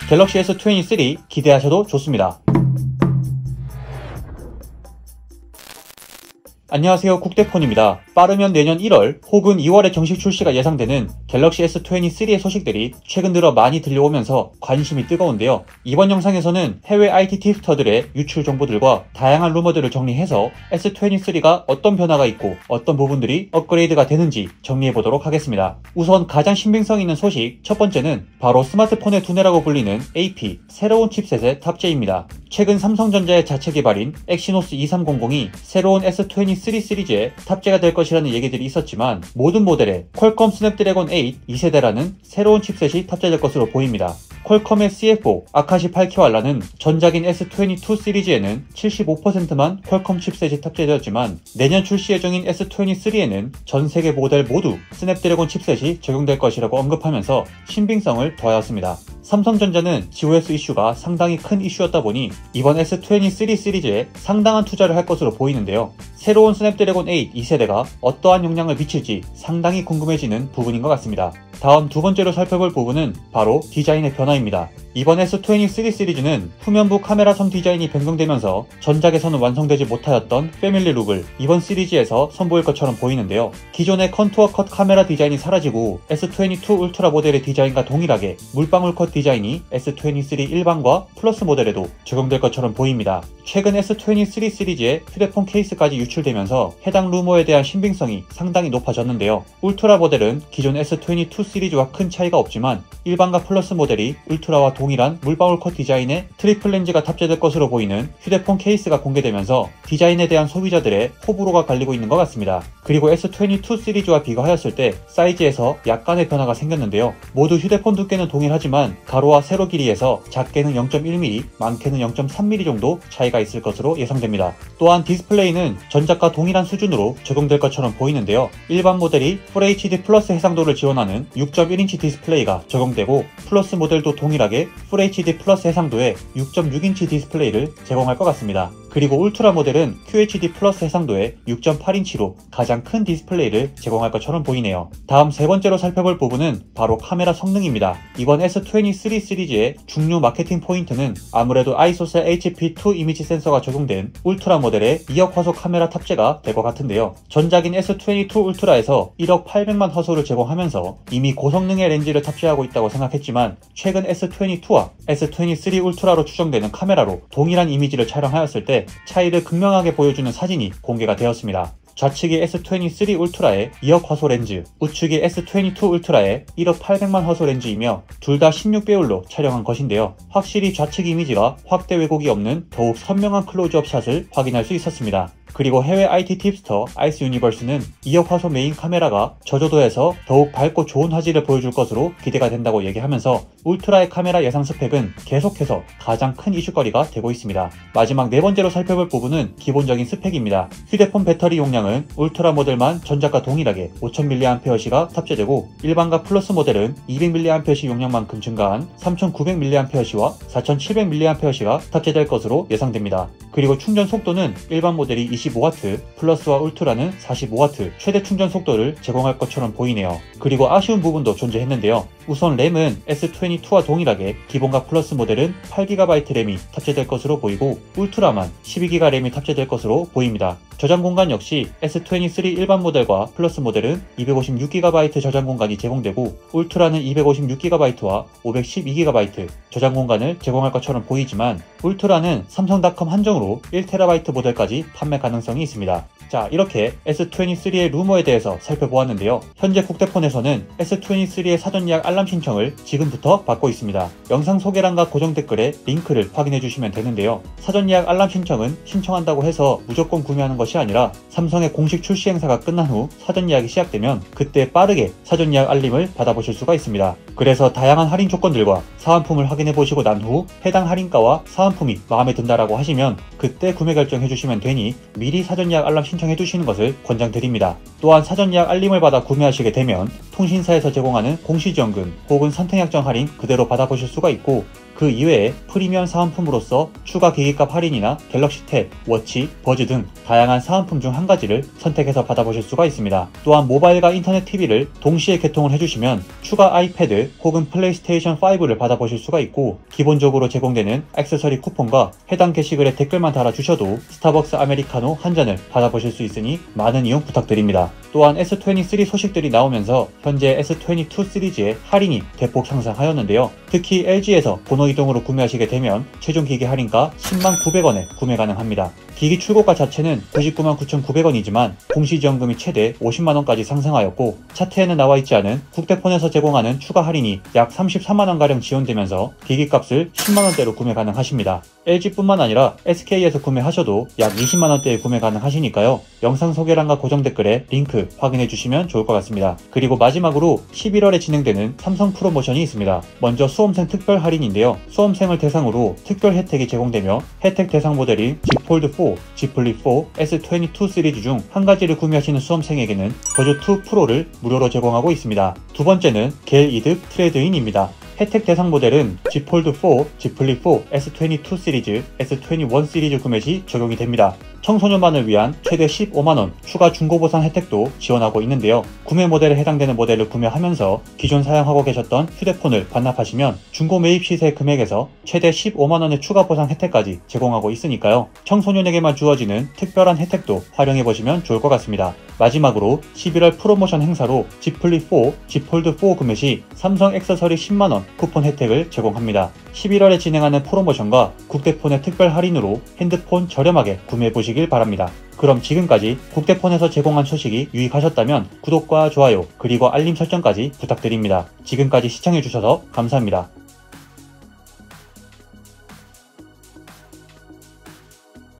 갤럭시 S23 기대하셔도 좋습니다. 안녕하세요, 국대폰입니다. 빠르면 내년 1월 혹은 2월에 정식 출시가 예상되는 갤럭시 S23의 소식들이 최근 들어 많이 들려오면서 관심이 뜨거운데요. 이번 영상에서는 해외 IT 팁스터들의 유출 정보들과 다양한 루머들을 정리해서 S23가 어떤 변화가 있고 어떤 부분들이 업그레이드가 되는지 정리해보도록 하겠습니다. 우선 가장 신빙성 있는 소식 첫 번째는 바로 스마트폰의 두뇌라고 불리는 AP, 새로운 칩셋의 탑재입니다. 최근 삼성전자의 자체 개발인 엑시노스 2300이 새로운 S23 시리즈에 탑재가 될 것이라는 얘기들이 있었지만 모든 모델에 퀄컴 스냅드래곤 8 2세대라는 새로운 칩셋이 탑재될 것으로 보입니다. 퀄컴의 CF5 아카시 8Q 알라는 전작인 S22 시리즈에는 75%만 퀄컴 칩셋이 탑재되었지만 내년 출시 예정인 S23에는 전 세계 모델 모두 스냅드래곤 칩셋이 적용될 것이라고 언급하면서 신빙성을 더하였습니다. 삼성전자는 GOS 이슈가 상당히 큰 이슈였다 보니 이번 S23 시리즈에 상당한 투자를 할 것으로 보이는데요. 새로운 스냅드래곤 8 2세대가 어떠한 영향을 미칠지 상당히 궁금해지는 부분인 것 같습니다. 다음 두 번째로 살펴볼 부분은 바로 디자인의 변화입니다. 이번 S23 시리즈는 후면부 카메라 선 디자인이 변경되면서 전작에서는 완성되지 못하였던 패밀리 룩을 이번 시리즈에서 선보일 것처럼 보이는데요. 기존의 컨투어 컷 카메라 디자인이 사라지고 S22 울트라 모델의 디자인과 동일하게 물방울 컷 디자인이 S23 일반과 플러스 모델에도 적용될 것처럼 보입니다. 최근 S23 시리즈의 휴대폰 케이스까지 유출되면서 해당 루머에 대한 신빙성이 상당히 높아졌는데요. 울트라 모델은 기존 S22 시리즈와 큰 차이가 없지만 일반과 플러스 모델이 울트라와 동일한 물방울 컷 디자인의 트리플 렌즈가 탑재될 것으로 보이는 휴대폰 케이스가 공개되면서 디자인에 대한 소비자들의 호불호가 갈리고 있는 것 같습니다. 그리고 S22 시리즈와 비교하였을 때 사이즈에서 약간의 변화가 생겼는데요. 모두 휴대폰 두께는 동일하지만 가로와 세로 길이에서 작게는 0.1mm, 많게는 0.3mm 정도 차이가 있을 것으로 예상됩니다. 또한 디스플레이는 전작과 동일한 수준으로 적용될 것처럼 보이는데요. 일반 모델이 FHD 플러스 해상도를 지원하는 6.1인치 디스플레이가 적용되고 플러스 모델도 동일하게 FHD 플러스 해상도의 6.6인치 디스플레이를 제공할 것 같습니다. 그리고 울트라 모델은 QHD 플러스 해상도의 6.8인치로 가장 큰 디스플레이를 제공할 것처럼 보이네요. 다음 세 번째로 살펴볼 부분은 바로 카메라 성능입니다. 이번 S23 시리즈의 중요 마케팅 포인트는 아무래도 아이소셀 HP2 이미지 센서가 적용된 울트라 모델의 2억 화소 카메라 탑재가 될 것 같은데요. 전작인 S22 울트라에서 1억 800만 화소를 제공하면서 이미 고성능의 렌즈를 탑재하고 있다고 생각했지만 최근 S22와 S23 울트라로 추정되는 카메라로 동일한 이미지를 촬영하였을 때 차이를 극명하게 보여주는 사진이 공개가 되었습니다. 좌측이 S23 울트라의 2억 화소 렌즈, 우측이 S22 울트라의 1억 800만 화소 렌즈이며 둘 다 16배율로 촬영한 것인데요. 확실히 좌측 이미지가 확대 왜곡이 없는 더욱 선명한 클로즈업 샷을 확인할 수 있었습니다. 그리고 해외 IT 팁스터 아이스 유니버스는 2억 화소 메인 카메라가 저조도에서 더욱 밝고 좋은 화질을 보여줄 것으로 기대가 된다고 얘기하면서 울트라의 카메라 예상 스펙은 계속해서 가장 큰 이슈거리가 되고 있습니다. 마지막 네 번째로 살펴볼 부분은 기본적인 스펙입니다. 휴대폰 배터리 용량은 울트라 모델만 전작과 동일하게 5000mAh가 탑재되고 일반과 플러스 모델은 200mAh 용량만큼 증가한 3900mAh와 4700mAh가 탑재될 것으로 예상됩니다. 그리고 충전 속도는 일반 모델이 25W, 플러스와 울트라는 45W 최대 충전 속도를 제공할 것처럼 보이네요. 그리고 아쉬운 부분도 존재했는데요. 우선 램은 S22와 동일하게 기본과 플러스 모델은 8GB 램이 탑재될 것으로 보이고 울트라만 12GB 램이 탑재될 것으로 보입니다. 저장 공간 역시 S23 일반 모델과 플러스 모델은 256GB 저장 공간이 제공되고 울트라는 256GB와 512GB 저장 공간을 제공할 것처럼 보이지만 울트라는 삼성닷컴 한정으로 1TB 모델까지 판매 가능성이 있습니다. 자, 이렇게 S23의 루머에 대해서 살펴보았는데요. 현재 국대폰에서는 S23의 사전 예약 알람 신청을 지금부터 받고 있습니다. 영상 소개란과 고정 댓글에 링크를 확인해 주시면 되는데요. 사전 예약 알람 신청은 신청한다고 해서 무조건 구매하는 것이 아니라 삼성의 공식 출시 행사가 끝난 후 사전 예약이 시작되면 그때 빠르게 사전 예약 알림을 받아보실 수가 있습니다. 그래서 다양한 할인 조건들과 사은품을 확인해 보시고 난 후 해당 할인가와 사은품이 마음에 든다라고 하시면 그때 구매 결정해 주시면 되니 미리 사전 예약 알람 신청해 주시는 것을 권장드립니다. 또한 사전 예약 알림을 받아 구매하시게 되면 통신사에서 제공하는 공시지원금 혹은 선택약정 할인 그대로 받아보실 수가 있고 그 이외에 프리미엄 사은품으로서 추가 기기값 할인이나 갤럭시 탭, 워치, 버즈 등 다양한 사은품 중 한 가지를 선택해서 받아보실 수가 있습니다. 또한 모바일과 인터넷 TV를 동시에 개통을 해주시면 추가 아이패드 혹은 플레이스테이션 5를 받아보실 수가 있고, 기본적으로 제공되는 액세서리 쿠폰과 해당 게시글에 댓글만 달아주셔도 스타벅스 아메리카노 한 잔을 받아보실 수 있으니 많은 이용 부탁드립니다. 또한 S23 소식들이 나오면서 현재 S22 시리즈의 할인이 대폭 상승하였는데요. 특히 LG에서 번호 이동으로 구매하시게 되면 최종 기기 할인가 109,000원에 구매 가능합니다. 기기 출고가 자체는 999,900원이지만 공시지원금이 최대 50만원까지 상승하였고, 차트에는 나와있지 않은 국대폰에서 제공하는 추가 할인이 약 33만원가량 지원되면서 기기값을 10만원대로 구매 가능하십니다. LG뿐만 아니라 SK에서 구매하셔도 약 20만원대에 구매 가능하시니까요. 영상 소개란과 고정 댓글에 링크 확인해주시면 좋을 것 같습니다. 그리고 마지막으로 11월에 진행되는 삼성 프로모션이 있습니다. 먼저 수험생 특별 할인인데요. 수험생을 대상으로 특별 혜택이 제공되며 혜택 대상 모델인 Z 폴드 4, Z 플립 4, S22 시리즈 중 한 가지를 구매하시는 수험생에게는 버즈 2 프로를 무료로 제공하고 있습니다. 두 번째는 겔 이득 트레이드인입니다. 혜택 대상 모델은 Z 폴드 4, Z 플립 4, S22 시리즈, S21 시리즈 구매 시 적용이 됩니다. 청소년만을 위한 최대 15만원 추가 중고보상 혜택도 지원하고 있는데요. 구매 모델에 해당되는 모델을 구매하면서 기존 사용하고 계셨던 휴대폰을 반납하시면 중고 매입 시세 금액에서 최대 15만원의 추가 보상 혜택까지 제공하고 있으니까요. 청소년에게만 주어지는 특별한 혜택도 활용해보시면 좋을 것 같습니다. 마지막으로 11월 프로모션 행사로 Z 플립 4, Z 폴드 4 구매 시 삼성 액세서리 10만원 쿠폰 혜택을 제공합니다. 11월에 진행하는 프로모션과 국대폰의 특별 할인으로 핸드폰 저렴하게 구매해보시길 바랍니다. 그럼 지금까지 국대폰에서 제공한 소식이 유익하셨다면 구독과 좋아요 그리고 알림 설정까지 부탁드립니다. 지금까지 시청해주셔서 감사합니다.